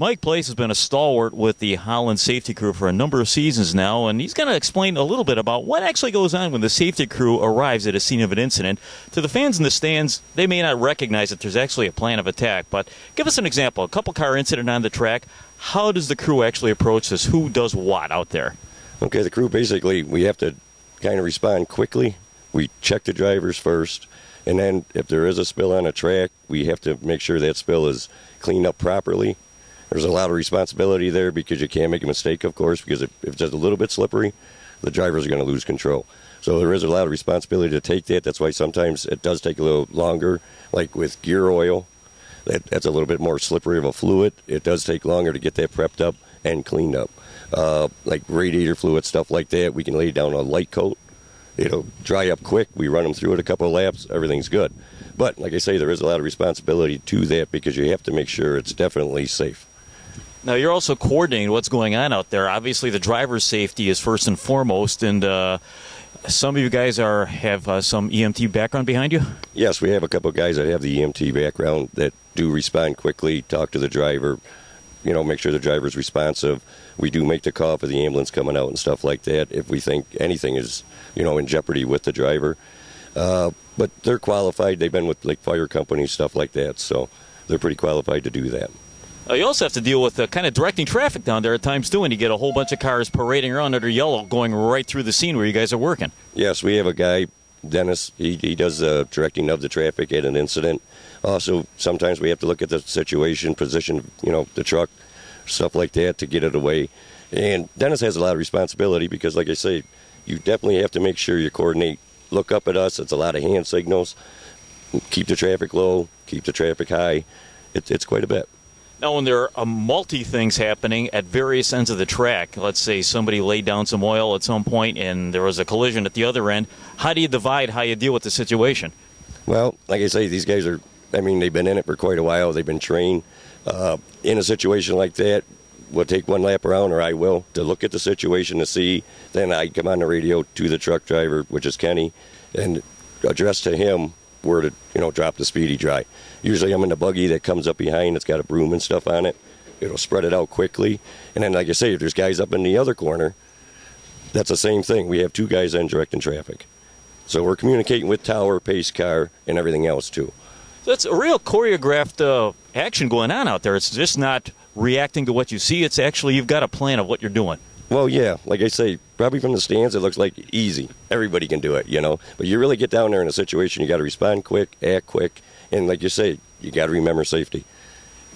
Mike Place has been a stalwart with the Holland Safety Crew for a number of seasons now, and he's going to explain a little bit about what actually goes on when the safety crew arrives at a scene of an incident. To the fans in the stands, they may not recognize that there's actually a plan of attack, but give us an example. A couple-car incident on the track. How does the crew actually approach this? Who does what out there? Okay, the crew basically, we have to kind of respond quickly. We check the drivers first, and then if there is a spill on a track, we have to make sure that spill is cleaned up properly. There's a lot of responsibility there because you can't make a mistake, of course, because if it's just a little bit slippery, the drivers are going to lose control. So there is a lot of responsibility to take that. That's why sometimes it does take a little longer, like with gear oil. That's a little bit more slippery of a fluid. It does take longer to get that prepped up and cleaned up. Like radiator fluid, stuff like that, we can lay down a light coat. It'll dry up quick. We run them through it a couple of laps. Everything's good. But like I say, there is a lot of responsibility to that because you have to make sure it's definitely safe. Now, you're also coordinating what's going on out there. Obviously, the driver's safety is first and foremost, and some of you guys have some EMT background behind you? Yes, we have a couple of guys that have the EMT background that do respond quickly, talk to the driver, make sure the driver's responsive. We do make the call for the ambulance coming out and stuff like that if we think anything is, in jeopardy with the driver. But they're qualified. They've been with fire companies, stuff like that, so they're pretty qualified to do that. You also have to deal with kind of directing traffic down there at times, too, and you get a whole bunch of cars parading around under yellow going right through the scene where you guys are working. Yes, we have a guy, Dennis. He does the directing of the traffic at an incident. Also, sometimes we have to look at the situation, position, the truck, stuff like that to get it away. And Dennis has a lot of responsibility because, like I say, you definitely have to make sure you coordinate. Look up at us. It's a lot of hand signals. Keep the traffic low. Keep the traffic high. It's quite a bit. Now, when there are multi-things happening at various ends of the track, let's say somebody laid down some oil at some point and there was a collision at the other end, how do you divide how you deal with the situation? Well, like I say, these guys they've been in it for quite a while. They've been trained. In a situation like that, we'll take one lap around, or I will, to look at the situation to see. Then I come on the radio to the truck driver, which is Kenny, and address to him where to, drop the speedy dry. Usually I'm in the buggy that comes up behind. It's got a broom and stuff on it. It'll spread it out quickly. And then, like I say, if there's guys up in the other corner, that's the same thing. We have two guys on directing traffic. So we're communicating with tower, pace car, and everything else, too. So it's a real choreographed action going on out there. It's just not reacting to what you see. It's actually you've got a plan of what you're doing. Well, yeah, like I say, probably from the stands it looks like easy. Everybody can do it, But you really get down there in a situation, you got to respond quick, act quick, and like you say, you got to remember safety.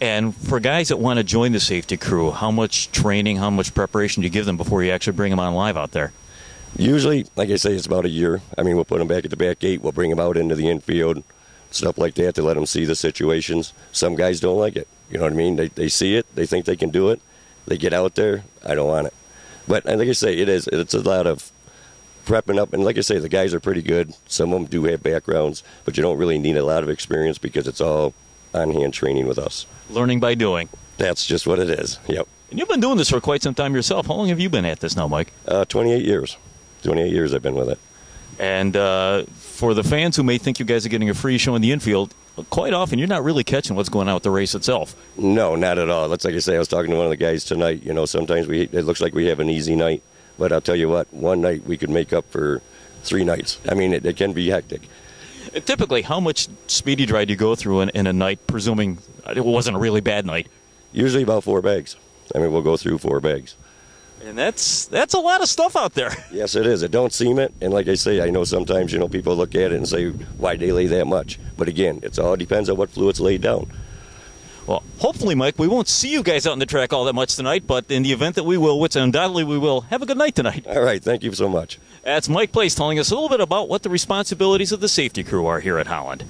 And for guys that want to join the safety crew, how much training, how much preparation do you give them before you actually bring them on live out there? Usually, like I say, it's about a year. We'll put them back at the back gate. We'll bring them out into the infield, stuff like that, to let them see the situations. Some guys don't like it. You know what I mean? They see it. They think they can do it. They get out there. I don't want it. But like I say, it's a lot of prepping up. And like I say, the guys are pretty good. Some of them do have backgrounds, but you don't really need a lot of experience because it's all on-hand training with us. Learning by doing. That's just what it is, yep. And you've been doing this for quite some time yourself. How long have you been at this now, Mike? 28 years. 28 years I've been with it. And for the fans who may think you guys are getting a free show in the infield, quite often you're not really catching what's going on with the race itself. No, not at all. That's like I say, I was talking to one of the guys tonight. Sometimes it looks like we have an easy night. But I'll tell you what, one night we could make up for 3 nights. It can be hectic. Typically, how much speedy dry do you go through in a night, presuming it wasn't a really bad night? Usually about 4 bags. We'll go through 4 bags. And that's a lot of stuff out there. Yes, it is. It don't seem it. And like I say, I know sometimes, people look at it and say, why they lay that much? But again, it all depends on what fluid's laid down. Well, hopefully, Mike, we won't see you guys out on the track all that much tonight, but in the event that we will, which undoubtedly we will, have a good night tonight. All right. Thank you so much. That's Mike Place telling us a little bit about what the responsibilities of the safety crew are here at Holland.